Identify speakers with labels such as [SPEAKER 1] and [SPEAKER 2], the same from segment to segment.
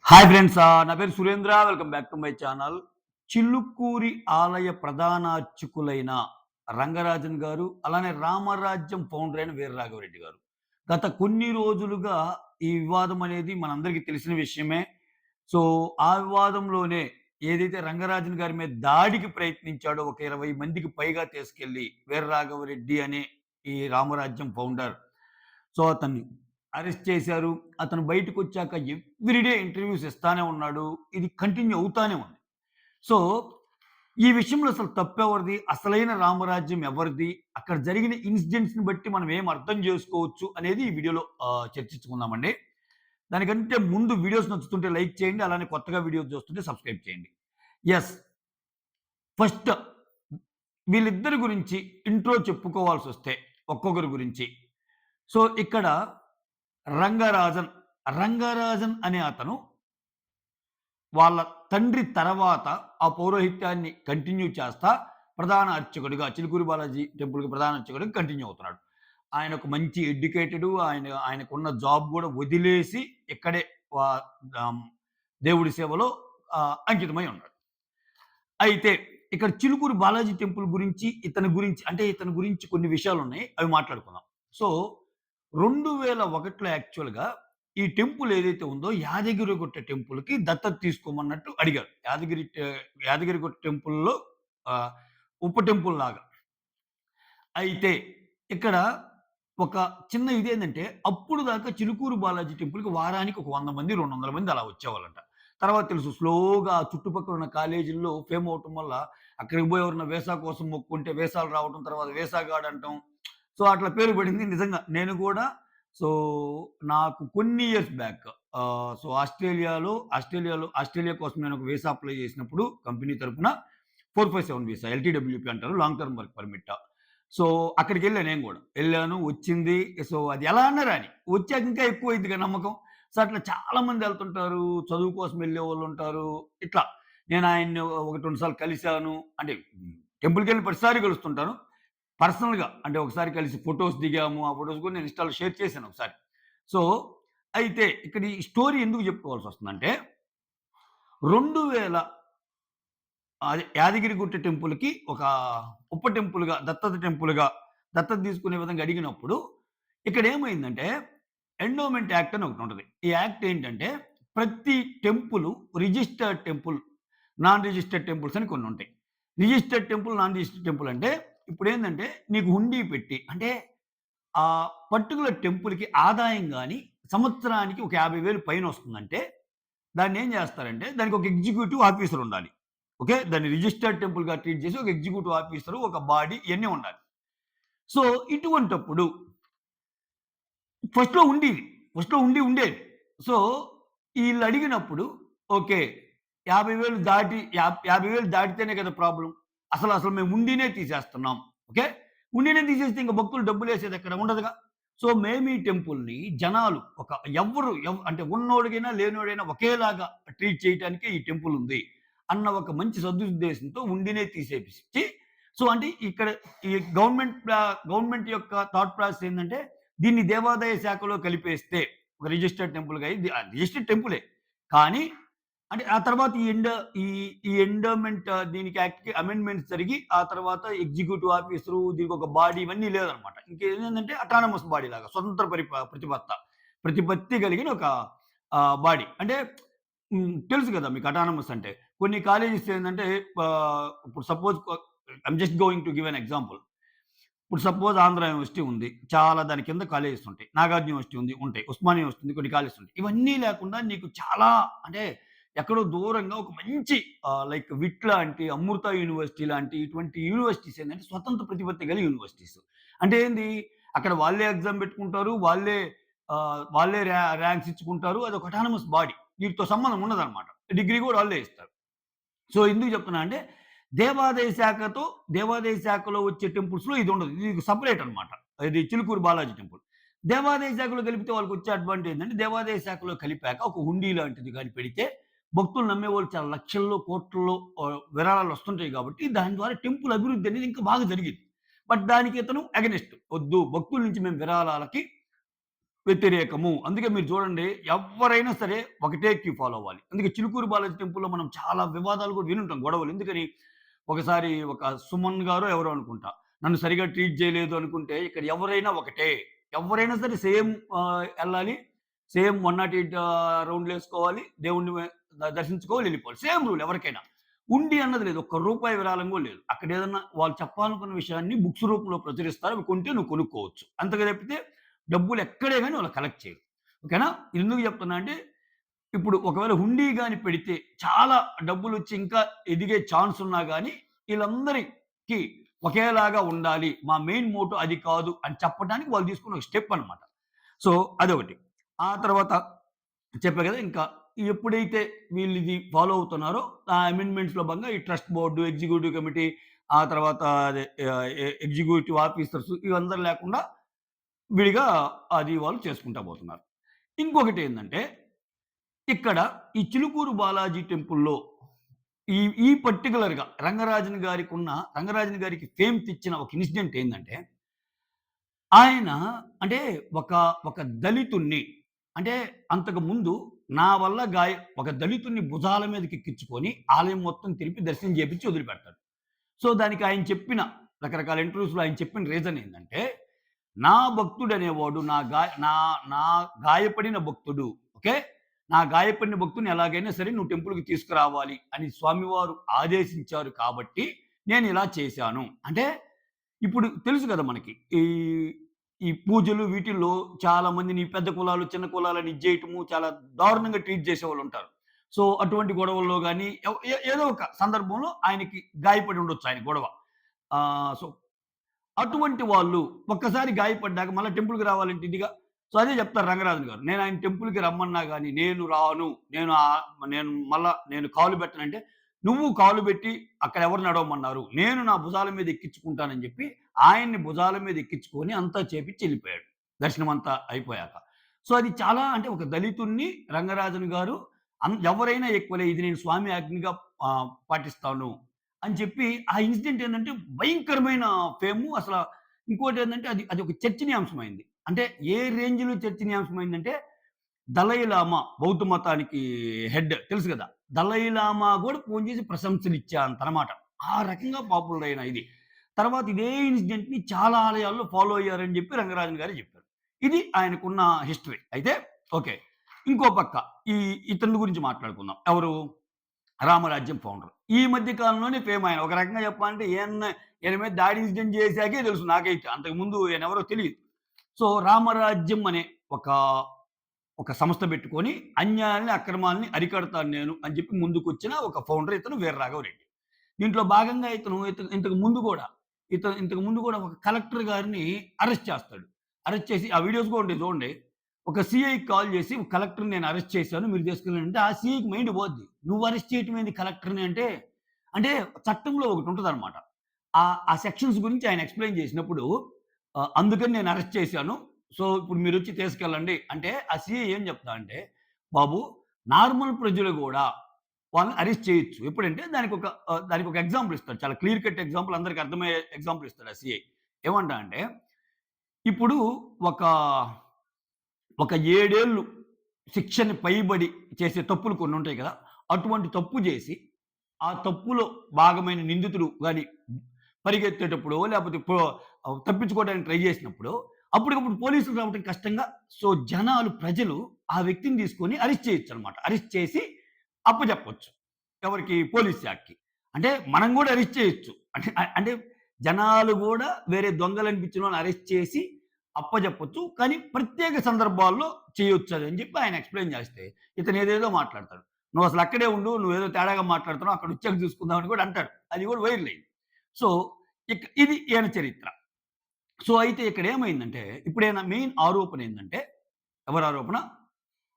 [SPEAKER 1] Hi friends. నా పేరు Surendra. Welcome back to my channel. Chilukuri ఆలయ ప్రధాన అర్చకులైన రంగరాజన్ గారు, అలానే రామరాజ్యం ఫౌండర్ అయిన వీర రాఘవరెడ్డి గారు. గత కొన్ని రోజులుగా ఈ వివాదం అనేది మనందరికీ తెలిసిన విషయమే. సో, ఆ వివాదంలోనే ఏదైతే రంగరాజన్ గారి మీద దాడికి ప్రయత్నించాడో ఒక 20 మందికి పైగా తీసుకెళ్ళి వీర రాఘవరెడ్డి అనే ఈ రామరాజ్యం ఫౌండర్. సో, అతన్ని అరెస్ట్ చేశారు. అతను బయటకొచ్చాక ఎవ్రీడే ఇంటర్‌వ్యూస్ ఇస్తానే ఉన్నాడు. ఇది కంటిన్యూ అవుతానే ఉంది. సో, ఈ విషయంలో అసలు తప్పెవరిది? అసలైన రామరాజ్యం ఎవరిది? అక్కడ జరిగిన ఇన్సిడెంట్స్‌ని బట్టి మనం ఏం అర్థం జేసుకోవచ్చు అనేది ఈ వీడియోలో చర్చించుకుందామండి. దానికంటే ముందు వీడియోస్ నచ్చుతుంటే లైక్ చేయండి. అలానే కొత్తగా వీడియోస్ చూస్తుంటే సబ్స్క్రైబ్ చేయండి. యెస్. ఫస్ట్ వీళ్ళిద్దరి గురించి ఇంట్రో చెప్పుకోవాల్సొస్తే ఒక్కొక్కరి గురించి. సో, ఇక్కడ రంగరాజన్. రంగరాజన్ అనే అతను వాళ్ళ తండ్రి తర్వాత ఆ పౌరోహిత్యాన్ని కంటిన్యూ చేస్తా ప్రధాన అర్చకుడిగా చిలుకూరి బాలాజీ టెంపుల్‌కి ప్రధాన అర్చకుడిగా కంటిన్యూ అవుతున్నాడు. ఆయన ఒక మంచి ఎడ్యుకేటెడు. ఆయనకున్న జాబ్ గూడా వదిలేసి ఇక్కడే వా ఆహ్, దేవుడి సేవలో అంకితమై ఉన్నాడు. అయితే ఇక్కడ చిలుకూరి బాలాజీ టెంపుల్ గురించి, ఇతని గురించి కొన్ని విషయాలున్నాయి. అవి మాట్లాడుకుందాం. సో, 2001లో యాక్చువల్‌గా ఈ టెంపుల్ ఏదైతే ఉందో యాదగిరిగుట్ట టెంపుల్‌కి దత్తత తీసుకోమన్నట్టు అడిగారు. యాదగిరిగుట్ట టెంపుల్‌లో ఆహ్, ఉప టెంపుల్ లాగా. అయితే ఇక్కడ ఒక చిన్న ఇదేంటంటే అప్పుడు దాకా చిలుకూరు బాలాజీ టెంపుల్‌కి వారానికి ఒక 100 మంది, 200 మంది అలా వచ్చేవాళ్ళంట. తర్వాత తెలుసు స్లోగా చుట్టుపక్కల ఉన్న కాలేజీల్లో ఫేమ్ అవ్వటం వల్ల అక్కడికి పోయి ఎవరైనా వీసా కోసం మొక్కుకుంటే వీసాలు రావటం, తర్వాత వీసా గార్డ్ అంటాం. సో, అట్లా పేరు పడింది. నిజంగా నేను కూడా సో, నాకు కొన్ని ఇయర్స్ బ్యాక్ సో, ఆస్ట్రేలియా కోసం నేను ఒక వీసా అప్లై చేసినప్పుడు కంపెనీ తరపున 457 వీసా ఎల్‌టీడబ్ల్యూపీ అంటారు. Long term work permit. So, అక్కడికెళ్ళా నేను గూడా. ఎళ్ళాను, వచ్చింది. సో, అది ఎలా అన్నా రాని. వచ్చాక ఇంకా ఎక్కువైద్దిగా నమ్మకం. సో, అట్లా చాలా మందెళ్తుంటారు. చదువు కోసం ఎళ్ళేవాళ్ళుంటారు. ఇట్లా. నేను ఆయన్ని ఒకటి, 2 సార్లు కలిసాను. అంటే టెంపుల్‌కెళ్ళిన ప్రతిసారి కలుస్తుంటాను. పర్సనల్‌గా అంటే ఒకసారి కలిసి ఫోటోస్ దిగాము. ఆ ఫోటోస్ కూడా నేను ఇన్‌స్టాలో షేర్ చేశాను ఒకసారి. సో, అయితే ఇక్కడ ఈ స్టోరీ ఎందుకు చెప్పుకోవాల్సొస్తుందంటే 2000 అదే యాదగిరిగుట్ట టెంపుల్‌కి ఒక ఉప టెంపుల్‌గా, దత్తత తీసుకునే విధంగా అడిగినప్పుడు ఇక్కడేమైందంటే ఎండోమెంట్ యాక్ట్ అని ఒకటుంటది. ఈ యాక్ట్ ఏంటంటే ప్రతి temple registered temple, non registered temples అని కొన్నుంటాయి. Registered temple, non registered temple అంటే ఇప్పుడేందంటే నీకు హుండీ పెట్టి అంటే ఆ పర్టిక్యులర్ టెంపుల్‌కి ఆదాయం గాని సంవత్సరానికి ఒక 50,000 పైనొస్తుందంటే దాన్నేం జేస్తారంటే దానికొక ఎగ్జిక్యూటివ్ ఆఫీసర్ ఉండాలి. ఓకే. దాన్ని రిజిస్టర్డ్ టెంపుల్‌గా ట్రీట్ చేసి ఒక ఎగ్జిక్యూటివ్ ఆఫీసరు, ఒక బాడీ ఇయన్నీ ఉండాలి. సో, ఇటువంటప్పుడు ఫస్ట్‌లో ఉండేది. ఫస్ట్‌లో ఉండేది. So, ఈళ్ళడిగినప్పుడు okay. 50,000 దాటి 50,000 దాటితేనే కదా ప్రాబ్లమ్. అసలు మేము ఉండినే తీసేస్తున్నాం. ఓకే. ఉండినే తీసేస్తే ఇంక భక్తులు డబ్బులేసేదెక్కడ? ఉండదుగా. సో, మేము ఈ టెంపుల్‌ని జనాలు ఒక అంటే ఉన్నోడికైనా, లేనోడైనా ఒకేలాగా ట్రీట్ చేయటానికే ఈ టెంపుల్ ఉంది. అన్న ఒక మంచి సదుద్దేశంతో ఉండినే తీసేపిచ్చి సో, అంటే ఇక్కడ ఈ గవర్నమెంట్ యొక్క థాట్ ప్రాసెస్ ఏందంటే దీన్ని దేవాదాయ శాఖలో కలిపేస్తే ఒక రిజిస్టర్డ్ టెంపుల్‌గా అయ్యి రిజిస్టర్డ్ టెంపులే. కానీ అంటే ఆ తర్వాత ఈ ఈ ఎండోమెంట్ దీనికి యాక్ట్‌కి అమెండ్‌మెంట్స్ జరిగి ఆ తర్వాత ఎగ్జిక్యూటివ్ ఆఫీసరు దీనికొక బాడీ ఇవన్నీ లేదనమాట. ఇంకేంటంటే అటానమస్ బాడీ లాగా స్వతంత్ర ప్రతిపత్తి కలిగిన ఒక బాడీ. అంటే తెలుసు కదా మీకు అటానమస్ అంటే. కొన్ని కాలేజెస్ ఏందంటే ఇప్పుడు suppose I'm just going to give an example. ఇప్పుడు సపోజ్ ఆంధ్ర యూనివర్సిటీ ఉంది. చాలా దాని కింద కాలేజెస్ ఉంటాయి. నాగార్జున యూనివర్సిటీ ఉంటాయి. ఉస్మానియా యూనివర్సిటీ ఉంది. కొన్ని కాలేజెస్ ఉంటాయి. ఇవన్నీ లేకుండా నీకు చాలా అంటే ఎక్కడో దూరంగా ఒక మంచి లైక్ విట్ లాంటి, అమృత యూనివర్సిటీ లాంటి ఇటువంటి యూనివర్సిటీస్ ఏంటంటే స్వతంత్ర ప్రతిపత్తి కలిగిన యూనివర్సిటీస్. అంటే ఏంది అక్కడ వాళ్ళే ఎగ్జామ్ పెట్టుకుంటారు. వాళ్ళే ర్యాంక్స్ ఇచ్చుకుంటారు. అదొక అటానమస్ బాడీ. వీటితో సంబంధం ఉండదనమాట. డిగ్రీ కూడా వాళ్ళే ఇస్తారు. సో, ఎందుకు చెప్తున్నా అంటే దేవాదాయ శాఖలో వచ్చే టెంపుల్స్‌లో ఇదుండదు. ఇది సెపరేట్ అన్నమాట. ఇది చిలుకూరు బాలాజీ టెంపుల్. దేవాదాయ శాఖలో కలిపితే వాళ్ళకొచ్చే అడ్వాంటేజ్ ఏంటంటే, దేవాదాయ శాఖలో కలిపాక ఒక హుండీ లాంటిది గాని పెడితే, భక్తులు నమ్మేవాళ్ళు చాలా లక్షల్లో, కోట్లలో విరాళాలొస్తుంటాయి కాబట్టి, దాని ద్వారా టెంపుల్ అభివృద్ధి అనేది ఇంకా బాగా జరిగిద్ది. బట్ దానికి ఇతను అగైనిస్ట్. వద్దు భక్తుల నుంచి మేము విరాళాలకి వ్యతిరేకము. అందుకే మీరు చూడండి ఎవ్వరైనా సరే ఒకటే క్యూ ఫాలో అవ్వాలి. అందుకే చిలుకూరు బాలాజీ టెంపుల్‌లో మనం చాలా వివాదాలు కూడా వినుంటాం గొడవలు. ఎందుకని ఒకసారి ఒక సుమన్ గారో ఎవరో అనుకుంటా. నన్ను సరిగ్గా ట్రీట్ చేయలేదు అనుకుంటే ఇక్కడ ఎవరైనా ఒకటే. ఎవరైనా సరే సేమ్ ఎళ్ళాలి. సేమ్ 108 రౌండ్‌లేసుకోవాలి. దేవుడిని దర్శించుకోవాలి, ఎళ్ళిపోవాలి. సేమ్ రూల్ ఎవరికైనా. ఉండి అన్నది లేదు. ఒక్క రూపాయి విరాళం కూడా లేదు. అక్కడేదన్నా వాళ్ళు చెప్పాలనుకున్న విషయాన్ని బుక్స్ రూపంలో ప్రచురిస్తారు. అవి కొంటే నువ్వు కొనుక్కోవచ్చు. అంతగా తప్పితే డబ్బులు ఎక్కడే గాని వాళ్ళు కలెక్ట్ చేయరు. ఓకేనా? ఎందుకు చెప్తున్నా అంటే ఇప్పుడు ఒకవేళ హుండీ గాని పెడితే చాలా డబ్బులొచ్చి ఇంకా ఎదిగే ఛాన్స్ ఉన్నా గాని ఈళ్ళందరికి ఒకేలాగా ఉండాలి. మా మెయిన్ మోటో అది కాదు అని చెప్పడానికి వాళ్ళు తీసుకున్న ఒక స్టెప్ అన్నమాట. సో, అదొకటి. ఆ తర్వాత చెప్పా కదా! ఇంకా ఎప్పుడైతే వీళ్ళిది ఫాలో అవుతున్నారో ఆ అమెండ్మెంట్స్‌లో భాగంగా ఈ ట్రస్ట్ బోర్డ్, ఎగ్జిక్యూటివ్ కమిటీ ఆ తర్వాత అదే ఎగ్జిక్యూటివ్ ఆఫీసర్స్ ఇవందరూ లేకుండా విడిగా అది వాళ్ళు చేసుకుంటా పోతున్నారు. ఇంకొకటేందంటే ఇక్కడ ఈ చిలుకూరు బాలాజీ టెంపుల్‌లో ఈ ఈ పర్టిక్యులర్‌గా రంగరాజన్ గారికి ఫేమ్ తెచ్చిన ఒక ఇన్సిడెంట్ ఏందంటే, ఆయన అంటే ఒక, ఒక దళితుడిని అంటే అంతకుముందు నా వల్ల ఒక దళితుడిని భుజాల మీదకెక్కించుకొని ఆలయం మొత్తం తిరిపి దర్శనం చేపించి వదిలిపెడతాడు. సో, దానికి ఆయన చెప్పిన రకరకాల ఇంటర్వ్యూస్‌లో ఆయన చెప్పిన రీజన్ ఏందంటే, నా భక్తుడనేవాడు నా నా గాయపడిన భక్తుడు. ఓకే. నా గాయపడిన భక్తుడిని ఎలాగైనా సరే నువ్వు టెంపుల్‌కి తీసుకురావాలి అని స్వామివారు ఆదేశించారు కాబట్టి నేనిలా చేశాను. అంటే ఇప్పుడు తెలుసు కదా మనకి. ఈ ఈ పూజలు వీటిల్లో చాలా మందిని పెద్ద కులాలు, చిన్న కులాలని ఇచ్చేయటము చాలా దారుణంగా ట్రీట్ చేసేవాళ్ళుంటారు. సో, అటువంటి గొడవల్లో గాని ఏదో ఒక సందర్భంలో ఆయనకి గాయపడి ఉండొచ్చు ఆయన గొడవ. సో అటువంటి వాళ్ళు ఒక్కసారి గాయపడ్డాక మళ్ళా టెంపుల్‌కి రావాలంటే ఇదిగా సో, అదే చెప్తారు రంగరాజన్ గారు. నేను ఆయన టెంపుల్‌కి రమ్మన్నా గాని నేను రాను. నేను కాలు పెట్టనంటే, "నువ్వు కాలు పెట్టి అక్కడ ఎవరు నడవమన్నారు? నేను నా భుజాల మీద ఎక్కించుకుంటానని" చెప్పి ఆయన్ని భుజాల మీద ఎక్కించుకొని అంతా చేపిచ్చి ఎళ్ళిపోయాడు. దర్శనం అంతా అయిపోయాక. సో, అది చాలా అంటే ఒక దళితుడిని రంగరాజన్ గారు ఎవరైనా ఈక్వలే ఇది నేను స్వామి ఆజ్ఞగా పాటిస్తాను అని చెప్పి ఆ ఇన్సిడెంట్ ఏందంటే భయంకరమైన ఫేము అసల ఇంకోటేందంటే అది ఒక చర్చనీయాంశమైంది. అంటే ఏ రేంజ్‌లో చర్చనీయాంశమైందంటే దలైలామా బౌద్ధ మతానికి హెడ్ తెలుసు గదా! దలైలామా గూడా ఫోను చేసి ప్రశంసలిచ్చేంతనమాట. ఆ రకంగా పాపులర్ అయిన ఇది. తర్వాత ఇదే ఇన్సిడెంట్‌ని చాలా ఆలయాల్లో ఫాలో అయ్యారని జెప్పి రంగరాజన్ గారే జెప్పారు. ఇది ఆయనకున్న హిస్టరీ. అయితే ఓకే. ఇంకో పక్క ఈ ఇతని గురించి మాట్లాడుకుందాం. ఎవరు? రామరాజ్యం ఫౌండర్. ఈ మధ్య కాలంలోనే ఫేమ్ ఆయన. ఒక రకంగా చెప్పాలంటే ఈయన మీద దాడి ఇన్సిడెంట్ చేశాకే తెలుసు నాకైతే. అంతకుముందు ఈయనెవరో తెలీదు. సో, రామరాజ్యం అనే ఒక, ఒక సంస్థ పెట్టుకొని అన్యాయాల్ని, అక్రమాల్ని అరికడతాను నేను అని చెప్పి ముందుకొచ్చిన ఒక ఫౌండర్ ఇతను వీర రాఘవరెడ్డి. దీంట్లో భాగంగా ఇంతకు ముందు గూడా ఒక కలెక్టర్ గారిని అరెస్ట్ చేస్తాడు. అరెస్ట్ చేసి ఆ వీడియోస్ కూడా ఉంటాయి చూడండి. ఒక సీఐకి కాల్ చేసి కలెక్టర్‌ని నేను అరెస్ట్ చేశాను. మీరు తీసుకెళ్ళండి అంటే ఆ సీఐకి మైండ్ పోద్ది. నువ్వు అరెస్ట్ చేయటం ఏంది కలెక్టర్‌ని అంటే, అంటే చట్టంలో ఒకటుంటదనమాట. ఆ సెక్షన్స్ గురించి ఆయన ఎక్స్‌ప్లెయిన్ చేసినప్పుడు అందుకని నేను అరెస్ట్ చేశాను. సో, ఇప్పుడు మీరొచ్చి తీసుకెళ్ళండి అంటే ఆ సీఐ ఏం చెప్తాడంటే, బాబు నార్మల్ ప్రజలు గూడా వాళ్ళని అరెస్ట్ చేయొచ్చు. ఎప్పుడంటే దానికొక ఎగ్జాంపుల్ ఇస్తాడు. చాలా క్లియర్ కట్ ఎగ్జాంపుల్ అందరికి అర్థమయ్యే ఎగ్జాంపుల్ ఇస్తాడు ఆ సీఐ. ఏమంటా అంటే, ఇప్పుడు ఒక ఒక 7 ఏళ్ళు శిక్షని పైబడి చేసే తప్పులు కొన్నుంటాయి కదా! అటువంటి తప్పు జేసి, ఆ తప్పులో భాగమైన నిందితుడు గాని పరిగెత్తేటప్పుడో లేపోతే తప్పించుకోవడానికి ట్రై జేసినప్పుడో, అప్పటికప్పుడు పోలీసులు రావటం కష్టంగా సో, ప్రజలు ఆ వ్యక్తిని తీసుకొని అరెస్ట్ చేయొచ్చనమాట. అరెస్ట్ చేసి అప్పజెప్పొచ్చు. ఎవరికి? పోలీస్ శాఖకి. అంటే మనం గూడా అరెస్ట్ చేయొచ్చు. అంటే జనాలు గూడా వేరే దొంగలనిపించినోళ్ళని అరెస్ట్ చేసి అప్పజెప్పొచ్చు. కానీ ప్రత్యేక సందర్భాల్లో చేయొచ్చది అని చెప్పి ఆయన ఎక్స్‌ప్లెయిన్ చేస్తే, ఇతను ఏదేదో మాట్లాడతాడు. "నువ్వసలు అక్కడే ఉండు. నువ్వేదో తేడాగా మాట్లాడుతున్నావు. అక్కడొచ్చాక చూసుకుందాం" అని కూడా అంటాడు. అది కూడా వైరల్ అయింది. సో, ఇది ఈయన చరిత్ర. సో, అయితే ఇక్కడేమైందంటే, ఇప్పుడు ఈయన మెయిన్ ఆరోపణ ఏందంటే, ఎవరి ఆరోపణ?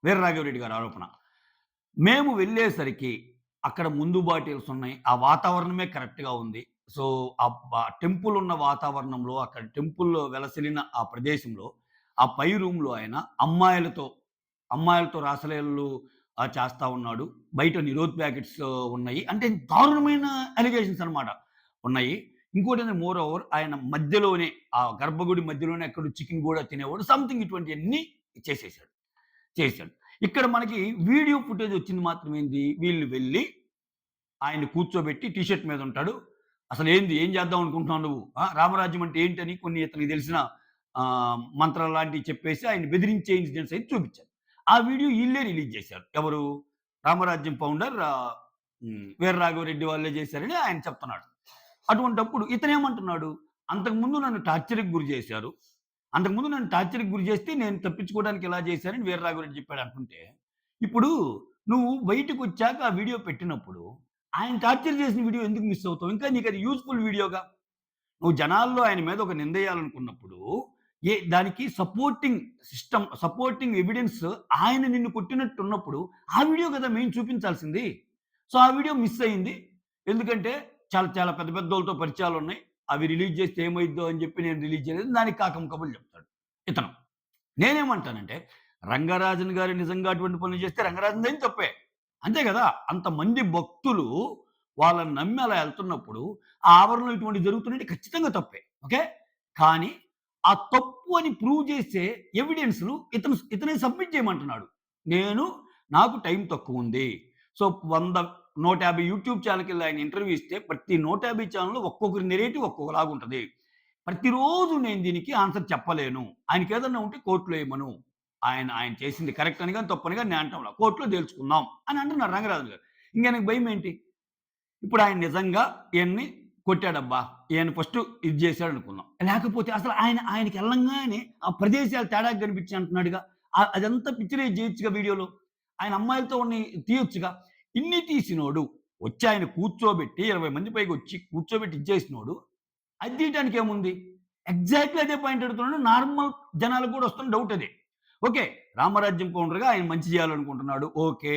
[SPEAKER 1] వీర రాఘవరెడ్డి గారి ఆరోపణ. మేము వెళ్ళేసరికి అక్కడ ముందు బాటిల్స్ ఉన్నాయి. ఆ వాతావరణమే కరెక్ట్‌గా ఉంది. సో, టెంపుల్ ఉన్న వాతావరణంలో అక్కడ టెంపుల్‌లో వెలసిల్లిన ఆ ప్రదేశంలో, ఆ పై రూమ్‌లో ఆయన అమ్మాయిలతో రాసలీలలు చేస్తా ఉన్నాడు. బయట నిరోధ్ ప్యాకెట్స్ ఉన్నాయి. అంటే దారుణమైన అలిగేషన్స్ అన్నమాట ఉన్నాయి. ఇంకోటేంటంటే మోర్ ఓవర్ ఆయన మధ్యలోనే ఆ గర్భగుడి మధ్యలోనే ఎక్కడో చికెన్ గూడా తినేవాడు. సంథింగ్ ఇటువంటియన్నీ చేసేసాడు. చేశాడు. ఇక్కడ మనకి వీడియో ఫుటేజ్ వచ్చింది మాత్రం ఏంది, వీళ్ళు వెళ్లి ఆయన్ని కూర్చోబెట్టి టీ షర్ట్ మీద ఉంటాడు. అసలేంది? ఏం చేద్దాం అనుకుంటున్నావు నువ్వు? రామరాజ్యం అంటే ఏంటని కొన్ని ఇతనికి తెలిసిన మంత్రాలు లాంటివి చెప్పేసి ఆయన్ని బెదిరించే ఇన్సిడెంట్స్ అయితే చూపించారు. ఆ వీడియో ఈళ్ళే రిలీజ్ చేశారు. ఎవరు? రామరాజ్యం ఫౌండర్ వీర రాఘవరెడ్డి వాళ్ళే చేశారని ఆయన చెప్తున్నాడు. అటువంటప్పుడు ఇతనేమంటున్నాడు? అంతకుముందు నన్ను టార్చర్‌కి గురి చేశారు. అంతకుముందు నన్ను టార్చర్‌కి గురి చేస్తే నేను తప్పించుకోవడానికి ఇలా చేశారని వీర రాఘవరెడ్డి చెప్పాడు అంటుంటే, ఇప్పుడు నువ్వు బయటకొచ్చాక ఆ వీడియో పెట్టినప్పుడు ఆయన టార్చర్ చేసిన వీడియో ఎందుకు మిస్ అవుతావు? ఇంకా నీకది యూజ్‌ఫుల్ వీడియోగా. నువ్వు జనాల్లో ఆయన మీద ఒక నిందేయాలనుకున్నప్పుడు, దానికి సపోర్టింగ్ ఎవిడెన్స్ ఆయన నిన్ను కొట్టినట్టున్నప్పుడు, ఆ వీడియో కదా మెయిన్ చూపించాల్సింది. సో, ఆ వీడియో మిస్ అయింది. ఎందుకంటే చాలా చాలా పెద్ద పెద్దోళ్ళతో పరిచయాలున్నాయి. అవి రిలీజ్ చేస్తే ఏమైద్దో అని చెప్పి నేను రిలీజ్ చేయలేదు. దానికి కాకమ్మ కబుర్లు చెప్తాడు ఇతను. నేనేమంటానంటే, రంగరాజన్ గారు నిజంగా అటువంటి పనులు చేస్తే రంగరాజన్‌దేం తప్పే. అంతే గదా! అంతమంది భక్తులు వాళ్ళని నమ్మి అలా ఎళ్తున్నప్పుడు, ఆ ఆవరణలో ఇటువంటివి జరుగుతున్నాయంటే ఖచ్చితంగా తప్పే. ఓకే. కానీ, ఆ తప్పు అని ప్రూవ్ చేసే ఎవిడెన్స్‌లు ఇతనే సబ్మిట్ చేయమంటున్నాడు. నాకు టైం తక్కువుంది. సో, 150 యూట్యూబ్ ఛానెల్‌కెళ్ళి ఆయన ఇంటర్వ్యూ ఇస్తే, ప్రతి 150 ఛానెల్‌లో ఒక్కొక్కరి నెరేటివ్ ఒక్కొక్కలాగుంటది. ప్రతిరోజు నేను దీనికి ఆన్సర్ చెప్పలేను. ఆయనకేదన్నా ఉంటే కోర్ట్‌లో ఎయమను. ఆయన చేసింది కరెక్ట్ అని గాని, తప్పని గాని నేను అంటంలా. కోర్ట్‌లో తేల్చుకుందాం అని అంటున్నారు రంగరాజన్ గారు. ఇంక ఆయనకి భయమేంటి? ఇప్పుడు ఆయన నిజంగా ఈయన్ని కొట్టాడబ్బా! ఈయన ఫస్ట్ ఇది చేశాడనుకుందాం. లేకపోతే అసలు ఆయనకెళ్ళంగానే ఆ ప్రదేశాలు తేడాగా కనిపించాయి అంటున్నాడుగా. అదంతా పిక్చరైజ్ చేయొచ్చుగా వీడియోలో. ఆయన అమ్మాయిలతో ఉన్నయి తీయొచ్చుగా. ఇన్ని తీసినోడు వచ్చి ఆయన కూర్చోబెట్టి 20 మంది పైకొచ్చి కూర్చోబెట్టి ఇచ్చేసినోడు అది తీయటానికేముంది? ఎగ్జాక్ట్‌లీ అదే పాయింట్ అడుగుతున్నాడు. నార్మల్ జనాలకు కూడా వస్తున్న డౌట్ అదే. ఓకే. రామరాజ్యం ఫౌండర్‌గా ఆయన మంచి చేయాలనుకుంటున్నాడు. ఓకే.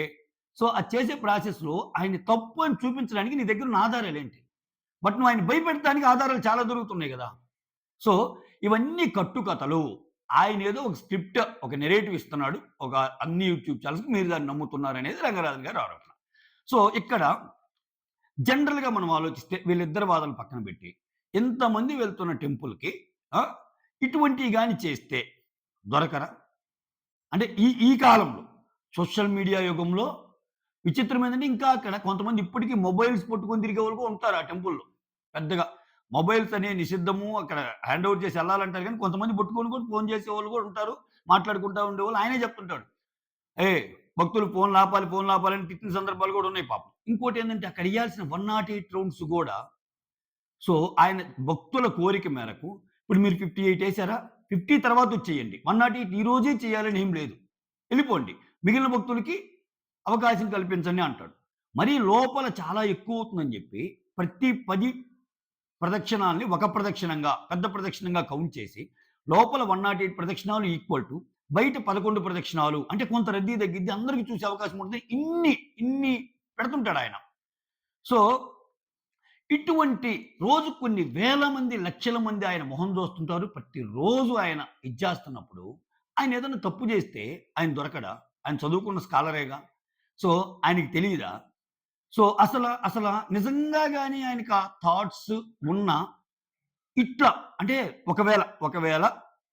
[SPEAKER 1] సో, అది చేసే ప్రాసెస్‌లో ఆయన తప్పు అని చూపించడానికి నీ దగ్గరున్న ఆధారాలేంటి? బట్ నువ్వు ఆయన్ని భయపెట్టడానికి ఆధారాలు చాలా దొరుకుతున్నాయి గదా! సో, ఇవన్నీ కట్టుకథలు. ఆయనేదో ఒక స్క్రిప్ట్, ఒక నెరేటివ్ ఇస్తున్నాడు. అన్ని యూట్యూబ్ ఛానెల్స్‌కి మీరు దాన్ని నమ్ముతున్నారనేది రంగరాజన్ గారి ఆరోపణ. సో, ఇక్కడ జనరల్‌గా మనం ఆలోచిస్తే వీళ్ళిద్దరి వాదనలు పక్కన పెట్టి, ఇంతమంది వెళ్తున్న టెంపుల్‌కి ఆ! ఇటువంటివి గాని చేస్తే దొరకరా? అంటే ఈ ఈ కాలంలో సోషల్ మీడియా యుగంలో విచిత్రమేందంటే ఇంకా అక్కడ కొంతమంది ఇప్పటికి మొబైల్స్ పట్టుకొని తిరిగేవాళ్ళు కూడా ఉంటారు ఆ టెంపుల్‌లో. పెద్దగా మొబైల్స్ అనేవి నిషిద్ధము. అక్కడ హ్యాండ్ ఓవర్ చేసి ఎళ్ళాలంటారు గానీ, కొంతమంది పట్టుకొని కూడా ఫోను చేసేవాళ్ళు కూడా ఉంటారు. మాట్లాడుకుంటా ఉండేవాళ్ళు. ఆయనే చెప్తుంటాడు. ఏయ్! భక్తులు ఫోన్‌లాపాలి అని తిట్టిన సందర్భాలు కూడా ఉన్నాయి పాపం. ఇంకోటేందంటే అక్కడ ఎయ్యాల్సిన 108 రౌండ్స్ గూడా సో, ఆయన భక్తుల కోరిక మేరకు ఇప్పుడు మీరు 58 ఎసారా? 50 తర్వాతొచ్చేయండి. 108 ఈ రోజే చేయాలని ఏం లేదు. ఎళ్ళిపోండి. మిగిలిన భక్తులకి అవకాశం కల్పించండి అంటాడు. మరీ లోపల చాలా ఎక్కువవుతుందని జెప్పి ప్రతి 10 ప్రదక్షిణాల్ని ఒక ప్రదక్షిణంగా, పెద్ద ప్రదక్షిణంగా కౌంట్ చేసి లోపల 108 ప్రదక్షిణాలు ఈక్వల్ టు బయట 11 ప్రదక్షిణాలు అంటే కొంత రద్దీ తగ్గిద్ది. అందరికి చూసే అవకాశం ఉంటుంది. ఇన్ని పెడుతుంటాడాయన. సో ఇటువంటి రోజు కొన్ని వేల మంది, లక్షల మంది ఆయన మొహం చూస్తుంటారు. ప్రతిరోజు ఆయన ఇది చేస్తున్నప్పుడు, ఆయన ఏదైనా తప్పు చేస్తే ఆయన దొరకడా? ఆయన చదువుకున్న స్కాలరేగా. సో, ఆయనకి తెలీదా? సో, అసల నిజంగా గాని ఆయనకి ఆ థాట్స్ ఉన్నా ఇట్లా అంటే ఒకవేళ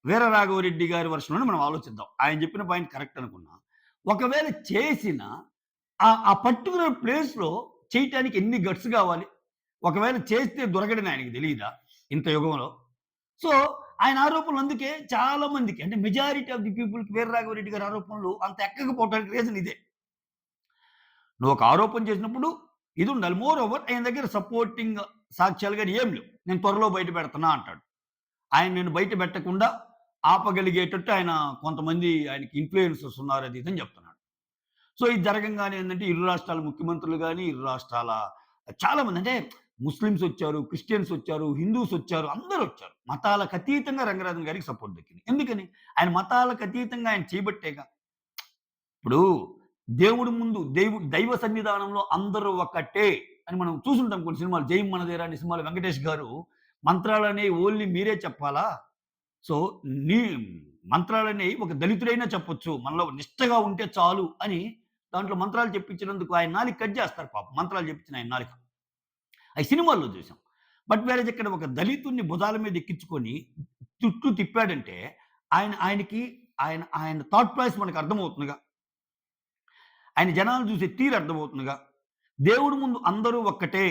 [SPEAKER 1] వీర రాఘవరెడ్డి గారి వెర్షన్‌లోనే మనం ఆలోచిద్దాం. ఆయన చెప్పిన పాయింట్ కరెక్ట్ అనుకున్నా. ఒకవేళ చేసినా ఆ పర్టిక్యులర్ ప్లేస్‌లో చేయటానికి ఎన్ని గట్స్ గావాలి? ఒకవేళ చేస్తే దొరకడని ఆయనకి తెలీదా? ఇంత యుగంలో. సో, ఆయన ఆరోపణలు అందుకే చాలా మందికి అంటే మెజారిటీ ఆఫ్ ది పీపుల్‌కి వీర రాఘవరెడ్డి గారి ఆరోపణలు అంత ఎక్కకపోవడానికి రీజన్ ఇదే. నువ్వొక ఆరోపణ చేసినప్పుడు ఇదుండాలి. మోర్ ఓవర్ ఆయన దగ్గర సపోర్టింగ్ సాక్ష్యాలు గాని ఏం లేవు. నేను త్వరలో బయట పెడతన్నా అంటాడు. నేను బయట పెట్టకుండా ఆపగలిగేటట్టు కొంతమంది ఆయనకి ఇన్‌ఫ్లుయెన్సర్స్ ఉన్నారు అది ఇది అని చెప్తున్నాడు. సో, ఇది జరగంగానే ఏందంటే ఇరు రాష్ట్రాల ముఖ్యమంత్రులు గాని, ఇరు రాష్ట్రాల చాలామంది అంటే ముస్లిమ్స్ వచ్చారు, క్రిస్టియన్స్ వచ్చారు, హిందూస్ వచ్చారు, అందరొచ్చారు. మతాలకు అతీతంగా రంగరాజన్ గారికి సపోర్ట్ దక్కింది. ఎందుకని? ఆయన మతాలకు అతీతంగా ఆయన చేయబట్టేగా. ఇప్పుడు దేవుడి ముందు దైవ సన్నిధానంలో అందరూ ఒక్కటే అని మనం చూసుంటాం కొన్ని సినిమాలు. 'జై మనదేరా' అనే సినిమాలో వెంకటేష్ గారు మంత్రాలనేవి ఓన్లీ మీరే చెప్పాలా? సో, నీ మంత్రాలనేవి ఒక దళితుడైనా చెప్పొచ్చు. మనలో నిష్టగా ఉంటే చాలు అని దాంట్లో మంత్రాలు చెప్పించినందుకు ఆయన నాలుక కట్ చేస్తారు పాపం. మంత్రాలు చెప్పించిన ఆయన నాలుక. అయి సినిమాల్లో చూసాం. బట్ వేరేజ్ ఇక్కడ ఒక దళితుడిని భుజాల మీద ఎక్కించుకొని చుట్టూ తిప్పాడంటే ఆయనకి ఆయన ఆయన థాట్ ప్రాసెస్ మనకు అర్థమవుతుందిగా. ఆయన జనాలను చూసే తీరు అర్థమవుతుందిగా. దేవుడి ముందు అందరూ ఒక్కటే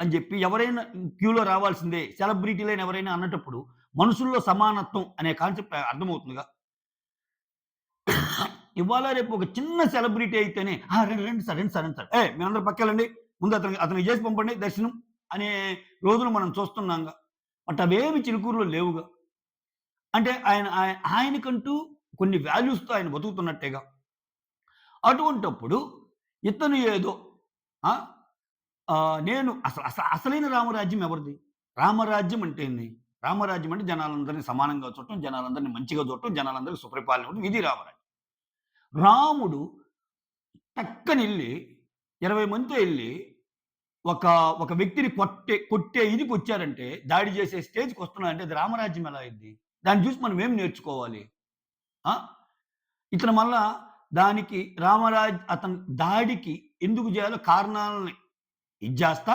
[SPEAKER 1] అని జెప్పి ఎవరైనా క్యూలో రావాల్సిందే. సెలబ్రిటీలైన ఎవరైనా అన్నటప్పుడు మనుషుల్లో సమానత్వం అనే కాన్సెప్ట్ అర్థమవుతుందిగా. ఇవాళ రేపు ఒక చిన్న సెలబ్రిటీ అయితేనే రండి, రండి సార్, రండి సార్, రండి సార్. మీరందరూ పక్కెళ్ళండి. ముందు అతనికి చేసి పంపండి దర్శనం అనే రోజులు మనం చూస్తున్నాంగా. బట్ అవేమి చిలుకూరులో లేవుగా. అంటే ఆయనకంటూ కొన్ని వాల్యూస్‌తో ఆయన బతుకుతున్నట్టేగా. అటువంటప్పుడు ఇతను ఏదో ఆ! నేను అసలైన రామరాజ్యం ఎవరిది? రామరాజ్యం అంటే ఏంది? రామరాజ్యం అంటే జనాలందరిని సమానంగా చూడటం, జనాలందరిని మంచిగా చూడటం, జనాలందరికి సుపరిపాలన ఇవ్వడం ఇది రామరాజ్యం. రాముడు టక్కనెళ్లి 20 మందితో ఎళ్లి ఒక ఒక వ్యక్తిని కొట్టే ఇదికొచ్చారంటే, దాడి చేసే స్టేజ్‌కొస్తున్నాడంటే అది రామరాజ్యం ఎలా అయ్యిద్ది? దాన్ని చూసి మనం ఏం నేర్చుకోవాలి? ఆ! ఇతను మళ్ళా దానికి అతని దాడికి ఎందుకు జేయాలో కారణాలని ఇది జేస్తా,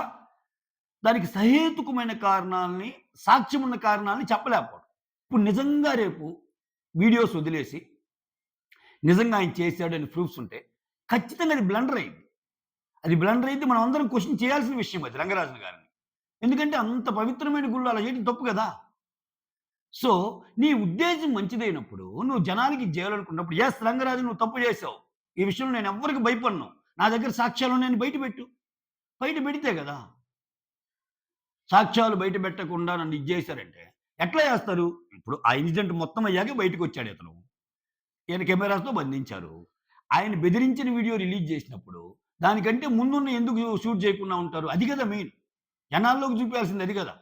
[SPEAKER 1] దానికి సహేతుకమైన కారణాల్ని, సాక్ష్యం ఉన్న కారణాల్ని చెప్పలేకపోవడం. ఇప్పుడు నిజంగా రేపు వీడియోస్ వదిలేసి, నిజంగా ఆయన చేశాడని ప్రూఫ్స్ ఉంటే, ఖచ్చితంగా అది బ్లండర్ అయింది. అది బ్లండర్ అయితే మనం అందరం క్వెషన్ చేయాల్సిన విషయం అది రంగరాజన్ గారిని. ఎందుకంటే అంత పవిత్రమైన గుడిలో అలా చేయడం తప్పు కదా! సో, నీ ఉద్దేశ్యం మంచిదైనప్పుడు, నువ్వు జనాలకి ఇది చేయాలనుకున్నప్పుడు, రంగరాజు నువ్వు తప్పు చేశావు. ఈ విషయంలో నేను ఎవ్వరికి భయపడను. నా దగ్గర సాక్ష్యాలున్నాయని బయట పెట్టు. బయట పెడితే గదా! సాక్ష్యాలు బయట పెట్టకుండా నన్ను ఇది జేశారంటే, ఎట్లా చేస్తారు? ఇప్పుడు ఆ ఇన్సిడెంట్ మొత్తం అయ్యాకే బయటకొచ్చాడు ఇతను. ఈయన కెమెరాస్‌తో బంధించారు. ఆయన బెదిరించిన వీడియో రిలీజ్ చేసినప్పుడు, దానికంటే ముందున్న ఎందుకు షూట్ చేయకుండా ఉంటారు? అది కదా మెయిన్. జనాల్లోకి చూపియాల్సింది అది కదా!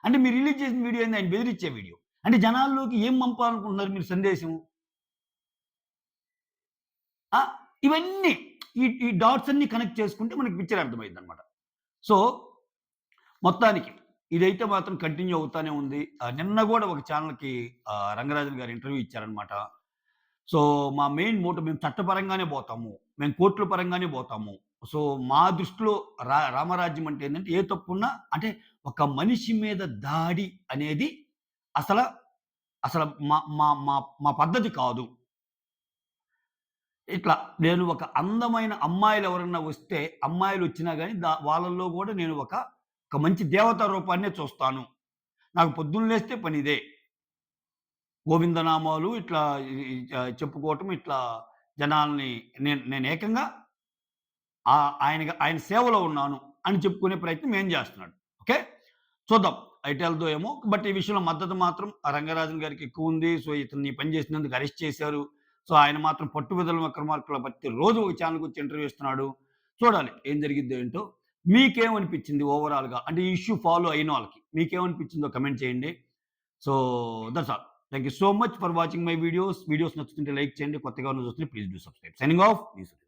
[SPEAKER 1] అంటే మీరు రిలీజ్ చేసిన వీడియో ఏంది? ఆయన బెదిరించే వీడియో. అంటే జనాల్లోకి ఏం పంపాలనుకుంటున్నారు మీరు సందేశం? ఆ! ఇవన్నీ ఈ డాట్స్ అన్నీ కనెక్ట్ చేసుకుంటే మనకి పిక్చర్ అర్థమైద్దనమాట. సో, మొత్తానికి ఇదైతే మాత్రం కంటిన్యూ అవుతానే ఉంది. నిన్న గూడా ఒక ఛానెల్‌కి రంగరాజన్ గారు ఇంటర్వ్యూ ఇచ్చారనమాట. సో, మా మెయిన్ మోటో మేము చట్టపరంగానే బోతాము. మేము కోర్టుల పరంగానే బోతాము. సో, మా దృష్టిలో రామరాజ్యం అంటే ఏందంటే ఏ తప్పున్నా అంటే ఒక మనిషి మీద దాడి అనేది అసల అసల మా మా మా మా పద్ధతి కాదు. ఇట్లా నేను ఒక అందమైన అమ్మాయిలెవరన్నా వస్తే, అమ్మాయిలొచ్చినా గాని వాళ్ళల్లో గూడా నేను ఒక మంచి దేవతా రూపాన్నే చూస్తాను. నాకు పొద్దున్న లేస్తే పనిదే. గోవిందనామాలు ఇట్లా చెప్పుకోవటం, ఇట్లా జనాల్ని నేను ఏకంగా ఆయన సేవలో ఉన్నాను అని చెప్పుకునే ప్రయత్నం ఏం చేస్తున్నాడు. ఓకే. చూద్దాం ఎటెళ్దో ఏమో. బట్ ఈ విషయంలో మద్దతు మాత్రం ఆ రంగరాజన్ గారికి ఎక్కువుంది. సో, ఇతన్ని ఈ పని చేసినందుకు అరెస్ట్ చేశారు. సో, ఆయన మాత్రం పట్టుబిదల విక్రమార్కుల ప్రతిరోజు ఒక ఛానెల్‌కొచ్చి ఇంటర్వ్యూ ఇస్తున్నాడు. చూడాలి ఏం జరిగిద్దో ఏంటో. మీకేమనిపించింది ఓవరాల్‌గా? అంటే ఈ ఇష్యూ ఫాలో అయినోళ్ళకి మీకేమనిపించిందో కమెంట్ చేయండి. So, that's all. Thank you so much for watching my videos. Videos నచ్చుతుంటే లైక్ చేయండి. కొత్తగా ఉన్న చూస్తుంటే please do subscribe. Signing off. మీ సురేష్.